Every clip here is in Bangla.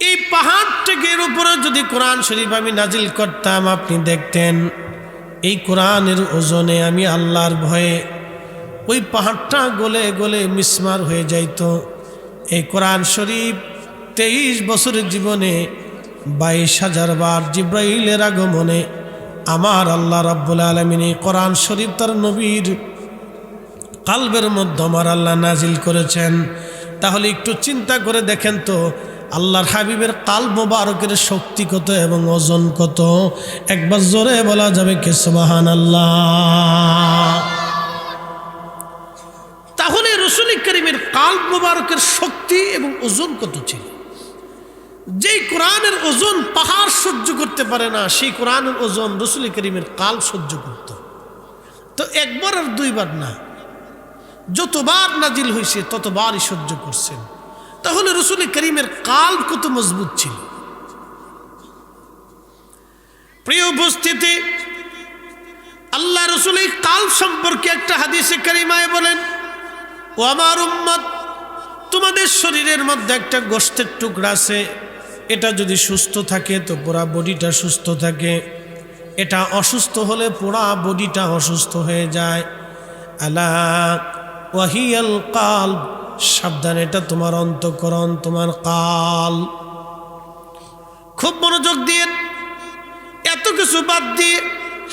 এই পাহাড়টাকের উপরে যদি কোরআন শরীফ আমি নাজিল করতাম, আপনি দেখতেন এই কোরআনের ওজনে আমি আল্লাহর ভয়ে ওই পাহাড়টা গলে গলে মিসমার হয়ে যাইত। এই কোরআন শরীফ 23 বছরের জীবনে 22,000 বার জিব্রাইলের আগমনে আমার আল্লাহ রাব্বুল আলামিন এই কোরআন শরীফ তার নবীর কালবের মধ্যে আমার আল্লাহ নাজিল করেছেন। তাহলে একটু চিন্তা করে দেখেন তো আল্লাহর হাবিবের কাল মোবারকের শক্তি কত এবং ওজন কত। একবার জোরে বলা যাবে কি সুবহানাল্লাহ। তাহলে রাসূল কারীমের কাল মোবারকের শক্তি এবং ওজন কত ছিল। যেই কোরআনের ওজন পাহাড় সহ্য করতে পারে না, সেই কোরআনের ওজন রাসূল কারীমের কাল সহ্য করত। তো একবার আর দুইবার না, যতবার নাজিল হয়েছে ততবারই সহ্য করছেন। তাহলে রাসূল কারীমের কাল কত মজবুত ছিল। প্রিয় উপস্থিতি, আল্লাহ রাসূল এই কাল সম্পর্কে একটা হাদিসে কারিমায় বলেন, ও আমার উম্মত, তোমাদের শরীরের মধ্যে একটা গোশতের টুকরা আছে, এটা যদি সুস্থ থাকে তো পুরা বডিটা সুস্থ থাকে, এটা অসুস্থ হলে পুরা বডিটা অসুস্থ হয়ে যায়। আলা ওয়াহিয়াল কালব, সাবধান, এটা তোমার অন্তঃকরণ, তোমার কাল। খুব মনোযোগ দিয়ে, এত কিছু বাদ দিয়ে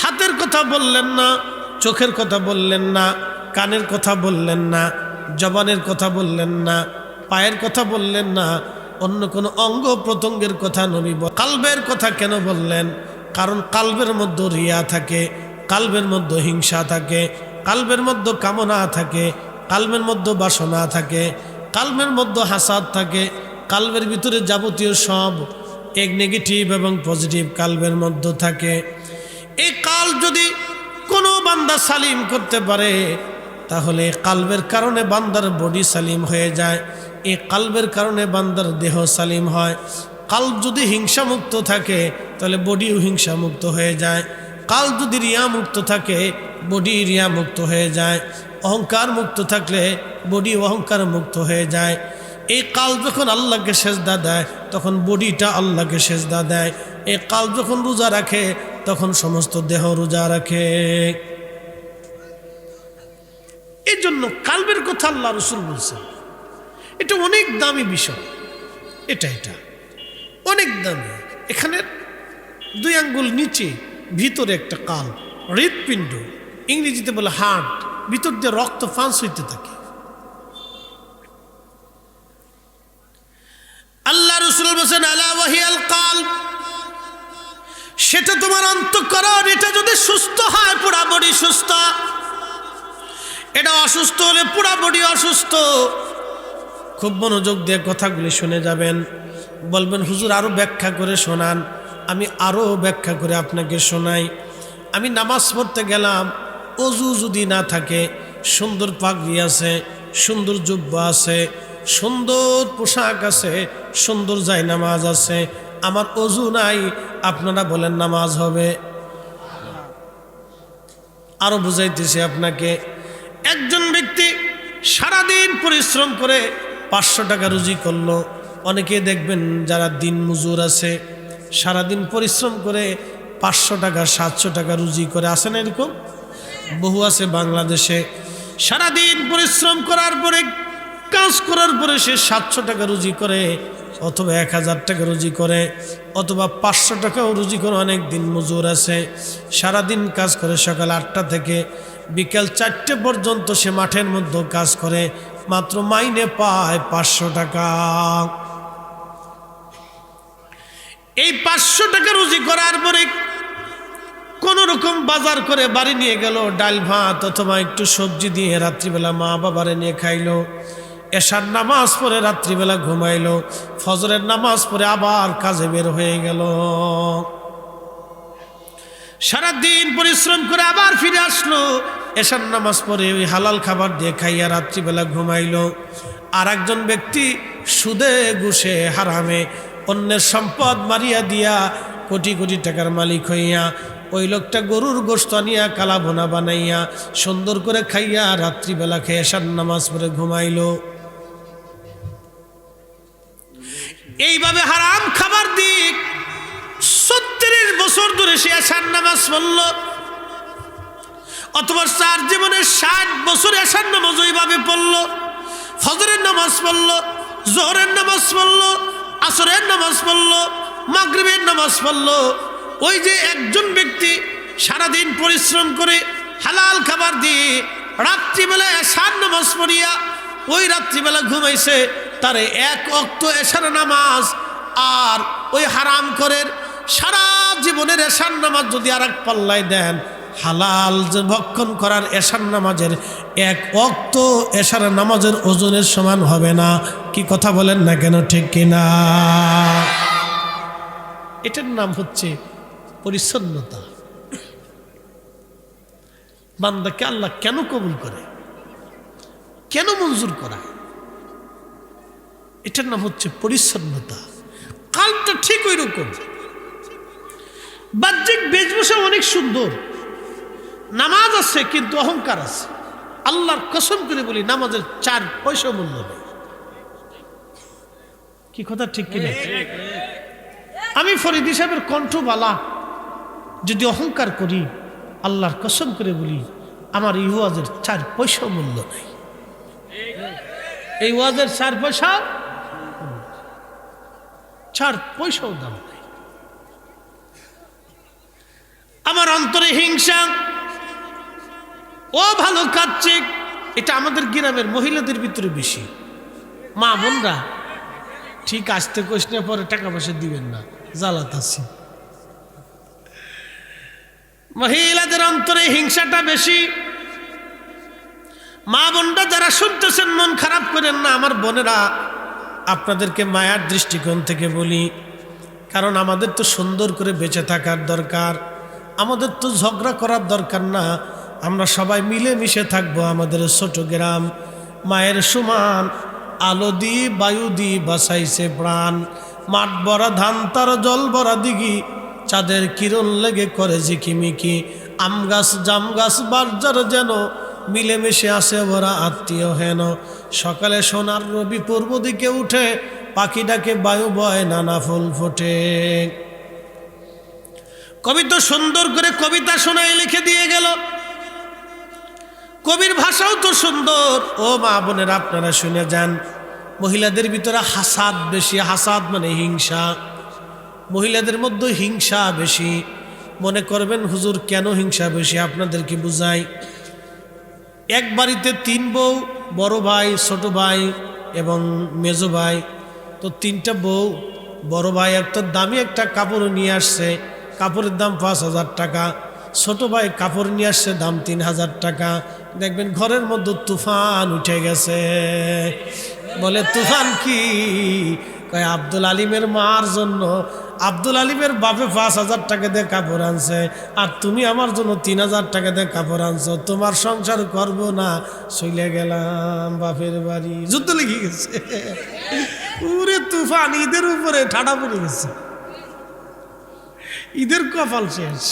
হাতের কথা বললেন না, চোখের কথা বললেন না, কানের কথা বললেন না, জবানের কথা বললেন না, পায়ের কথা বললেন না, অন্য কোনো অঙ্গ প্রত্যঙ্গের কথা নবী কালবের কথা কেন বললেন? কারণ কালবের মধ্যে রিয়া থাকে, কালবের মধ্যে হিংসা থাকে, কালবের মধ্যে কামনা থাকে, কালবের মধ্যে বাসনা থাকে, কালবের মধ্যে হাসাদ থাকে, কালবের ভিতরে যাবতীয় সব এক নেগেটিভ এবং পজিটিভ কালবের মধ্যে থাকে। এই কাল যদি কোনো বান্দা সালিম করতে পারে, তাহলে কালবের কারণে বান্দার বডি সালিম হয়ে যায়, এই কালবের কারণে বান্দার দেহ সালিম হয়। কাল যদি হিংসামুক্ত থাকে তাহলে বডিও হিংসামুক্ত হয়ে যায়। কাল যদি রিয়া মুক্ত থাকে বডি রিয়া মুক্ত হয়ে যায়। অহংকার মুক্ত থাকলে বডি অহংকার মুক্ত হয়ে যায়। এই কাল যখন আল্লাহকে সেজদা দেয় তখন বডিটা আল্লাহকে সেজদা দেয়। এই কাল যখন রোজা রাখে তখন সমস্ত দেহ রোজা রাখে। এই জন্য কালবের কথা আল্লাহ রাসূল বলছেন, এটা অনেক দামি বিষয়। এটা অনেক দামি। এখানে 2 আঙ্গুল নিচে ভিতরে একটা কাল, হৃৎপিণ্ড, ইংরেজিতে বলে হার্ট, ভিতর দিয়ে রক্ত পাস হইতে থাকে। আল্লাহ রাসূল বলেন আলা ওয়াহিয়াল কাল, সেটা তোমার অন্তঃকরণ। এটা যদি সুস্থ হয় পুরা বডি সুস্থ, এটা অসুস্থ হলে পুরা বডি অসুস্থ। খুব মনোযোগ দিয়ে কথাগুলি শুনে যাবেন। বলবেন হুজুর আরো ব্যাখ্যা করে শোনান। আমি আরো ব্যাখ্যা করে আপনাকে শোনাই। আমি নামাজ পড়তে গেলাম, অজু যদি না থাকে, সুন্দর পাগড়ি আছে, সুন্দর জুব্বা আছে, সুন্দর পোশাক আছে, সুন্দর জায়নামাজ আছে, আমার অজু নাই, আপনারা বলেন নামাজ হবে? আরো বুঝাইতেছি আপনাকে। একজন ব্যক্তি সারাদিন পরিশ্রম করে 500 টাকা রুজি করলো। অনেকে দেখবেন যারা দিন মজুর আছে, সারাদিন পরিশ্রম করে 500 টাকা 700 টাকা রুজি করে। আসে না এরকম? বহু আছে বাংলাদেশে। সারাদিন পরিশ্রম করার পরে, কাজ করার পরে সে 700 টাকা রুজি করে, অথবা 1000 টাকা রুজি করে, অথবা 500 টাকাও রুজি করে। অনেক দিন মজুর আছে, সারাদিন কাজ করে, সকাল 8টা থেকে বিকাল 4টে পর্যন্ত সে মাঠের মধ্যে কাজ করে, মাত্র মাইনে পায় 500 টাকা। এই 500 টাকা রুজি করার পরে কোন রকম বাজার করে বাড়ি নিয়ে গেল, ডাল ভাত অথবা একটু সবজি দিয়ে রাত্রিবেলা মা বাবারে নিয়ে খাইলো। এশার নামাজ পড়ে রাত্রিবেলা ঘুমাইলো, ফজরের নামাজ পড়ে আবার কাজে বের হয়ে গেল। সারাদিন পরিশ্রম করে আবার ফিরে আসলো, এশার নামাজ পড়ে ওই হালাল খাবার দিয়ে খাইয়া রাত্রিবেলা ঘুমাইলো। আর একজন ব্যক্তি সুদে ঘুষে হারামে অন্যের সম্পদ মারিয়া দিয়া কোটি কোটি টাকার মালিক হইয়া, ওই লোকটা গরুর গোশত আনিয়া কালা বোনা বানাইয়া সুন্দর করে খাইয়া রাত্রিবেলা খেয়ে এশার নামাজ পড়ে ঘুমাইলো। এইভাবে হারাম খাবার দিক ৩৬ বছর ধরে সে এশার নামাজ পড়ল, অথবা তার জীবনের ৬০ বছর এশার নামাজ ওইভাবে পড়ল, ফজরের নামাজ পড়ল, জোহরের নামাজ পড়ল, আসরের নামাজ পড়ল, মাগরিবের নামাজ পড়ল। ওই যে একজন ব্যক্তি সারাদিন পরিশ্রম করে হালাল খাবার দিয়ে রাত্রিবেলা এশার নামাজ পড়িয়া ওই রাত্রিবেলা ঘুমাইছে, তারে এক ওয়াক্ত এশার নামাজ আর ওই হারাম করে সারা জীবনের এশার নামাজ যদি আর এক পাল্লায় দেন, হালাল যে ভক্ষণ করার এশার নামাজের এক ওয়াক্ত এশার নামাজের ওজনের সমান হবে না। কি কথা বলেন না কেন, ঠিক কিনা? এটার নাম হচ্ছে পরিচ্ছন্নতা। বান্দাকে আল্লাহ কেন কবুল করে, কেন মঞ্জুর করায়? এটার নাম হচ্ছে পরিচ্ছন্নতা। কালটা ঠিক ওই রকম। বাহ্যিক বেশভূষা অনেক সুন্দর, নামাজ আছে কিন্তু অহংকার আছে। আল্লাহর কসম করে বলি, নামাজের 4 পয়সা মূল্য নেই। কি কথা ঠিক কিনা? আমি ফরিদি সাহেবের কণ্ঠবালা যদি অহংকার করি, আল্লাহর কসম করে বলি, আমার এই ওয়াজের 4 পয়সা মূল্য নেই। এই ওয়াজের 4 পয়সা, 4 পয়সাও দাম নেই। আমার অন্তরে হিংসা, ও ভালো কাচ্ছে, এটা আমাদের গ্রামের মহিলাদের ভিতরে বেশি। মা বোনরা ঠিক আসতে কোশনে পরে টাকা পয়সা দিবেন না, জ্বালাত আছে। মহিলাদের অন্তরে হিংসাটা বেশি। মা বোনরা যারা শুনতেছেন, মন খারাপ করেন না। আমার বোনেরা, আপনাদেরকে মায়ার দৃষ্টিকোণ থেকে বলি, কারণ আমাদের তো সুন্দর করে বেঁচে থাকার দরকার, আমাদের তো ঝগড়া করার দরকার না। আমরা সবাই মিলেমিশে থাকবো। আমাদের ছোট গ্রাম মায়ের সমান, আলো দি বায়ু দি বাসাইছে প্রাণ, মাঠ ভরা ধান তার জল ভরা দিঘি, চাঁদের কিরণ লেগে করে ঝিকিমিকি, আম গাছ জাম গাছ বাজার যেন মিলেমিশে আসে ওরা আত্মীয় হেন। সকালে সোনার রবি পূর্ব দিকে উঠে, পাখি ডাকে বায়ু বয় নানা ফুল ফোটে। কবি তো সুন্দর করে কবিতা শোনায় লিখে দিয়ে গেল, কবির ভাষাও তো সুন্দর। ও মা বোনেরা, আপনারা শুনে যান। মহিলাদের ভিতরে হাসাদ বেশি। হাসাদ মানে হিংসা। মহিলাদের মধ্যে হিংসা বেশি। মনে করবেন হুজুর কেন হিংসা বেশি, আপনাদেরকে বুঝাই। এক বাড়িতে 3 বউ, বড় ভাই, ছোট ভাই এবং মেজো ভাই। তো 3টা বউ, বড় ভাই একটা দামি একটা কাপড় নিয়ে আসছে, কাপড়ের দাম 5,000 টাকা। ছোট ভাই কাপড় নিয়ে আসছে, দাম 3,000 টাকা। দেখবেন ঘরের মধ্যে তুফান উঠে গেছে। বলে তুফান কি? কয় আব্দুল আলিমের মার জন্য আব্দুল আলিমের বাপে 5,000 টাকা দিয়ে কাপড় আনছে, আর তুমি আমার জন্য 3,000 টাকা দিয়ে কাপড় আনছো। তোমার সংসার করব না, চলে গেলাম বাপের বাড়ি। যুদ্ধ লেগে গেছে। পুরে তুফান ঈদের উপরে ঠাডা পড়ে গেছে। ঈদের কপাল শেষ।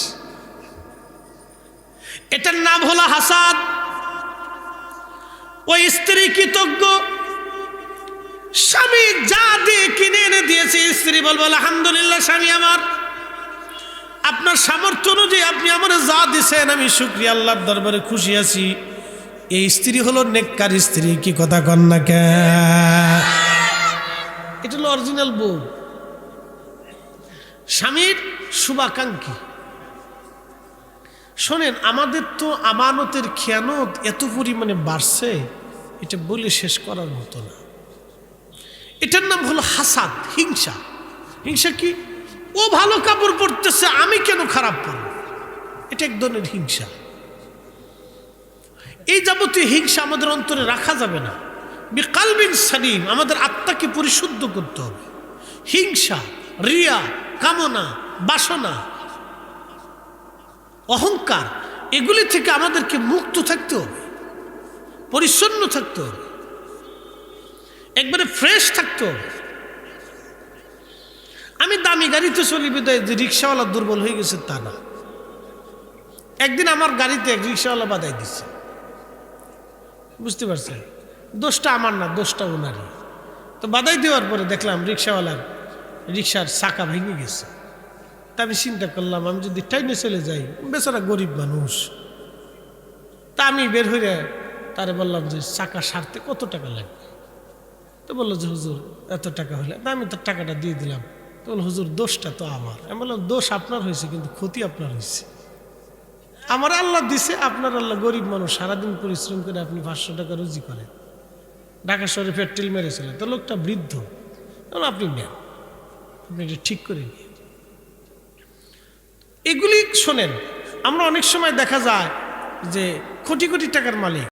এটার নাম হলো হাসাদ। ওই স্ত্রী কৃতজ্ঞ, স্বামী যা দিয়ে কিনে এনে দিয়েছে, স্ত্রী বলবো আলহামদুলিল্লাহ স্বামী আমার, আপনার সামর্থ্য অনুযায়ী আপনি আমার যা দিয়েছেন আমি শুকরিয়া, আল্লাহর দরবারে খুশি আছি। এই স্ত্রী হলো নেককার স্ত্রী। কি কথা কন না কে? এটা হলো অরিজিনাল বউ, স্বামীর শুভাকাঙ্ক্ষী। শোনেন, আমাদের তো আমানতের খেয়ানত এত পরিমাণে বাড়ছে, এটা বলে শেষ করার মতো না। এটার নাম হলো হাসাদ, হিংসা। হিংসা কি? ও ভালো কাপড় পরতেছে, আমি কেন খারাপ পরব? এটা এক ধরনের হিংসা। এই যাবতীয় হিংসা আমাদের অন্তরে রাখা যাবে না। বিকালবিন সালিম, আমাদের আত্মাকে পরিশুদ্ধ করতে হবে। হিংসা, রিয়া, কামনা, বাসনা, অহংকার, এগুলি থেকে আমাদেরকে মুক্ত থাকতে হবে, পরিচ্ছন্ন থাকতে হবে, একবারে ফ্রেশ থাকতে হবে। আমি দামি গাড়িতে চলি বিদায় যে রিক্সাওয়ালা দুর্বল হয়ে গেছে তা না। একদিন আমার গাড়িতে এক রিক্সাওয়ালা বাদাই দিচ্ছে, বুঝতে পারছেন? দোষটা আমার না, দোষটা ওনারই। তো বাদাই দেওয়ার পরে দেখলাম রিক্সাওয়ালার রিক্সার চাকা ভেঙে গেছে। তা আমি চিন্তা করলাম, আমি যদি ট্রেনে চলে যাই, বেচারা গরিব মানুষ। তা আমি বের হয়ে তারে বললাম যে চাকা সারতে কত টাকা লাগবে? তো বললো যে হুজুর এত টাকা হলে। তা আমি তার টাকাটা দিয়ে দিলাম। তো বলল হুজুর দোষটা তো আমার। আমি বললাম দোষ আপনার হয়েছে, কিন্তু ক্ষতি আপনার হয়েছে। আমার আল্লাহ দিছে, আপনার আল্লাহ গরিব মানুষ, সারাদিন পরিশ্রম করে আপনি 500 টাকা রুজি করেন, ঢাকা শহরে পেট্রোল মেরেছিলেন। তো লোকটা বৃদ্ধ, আপনি নেন, আপনি এটা ঠিক করে নিন। এগুলি শোনেন, আমরা অনেক সময় দেখা যায় যে কোটি কোটি টাকার মালিক,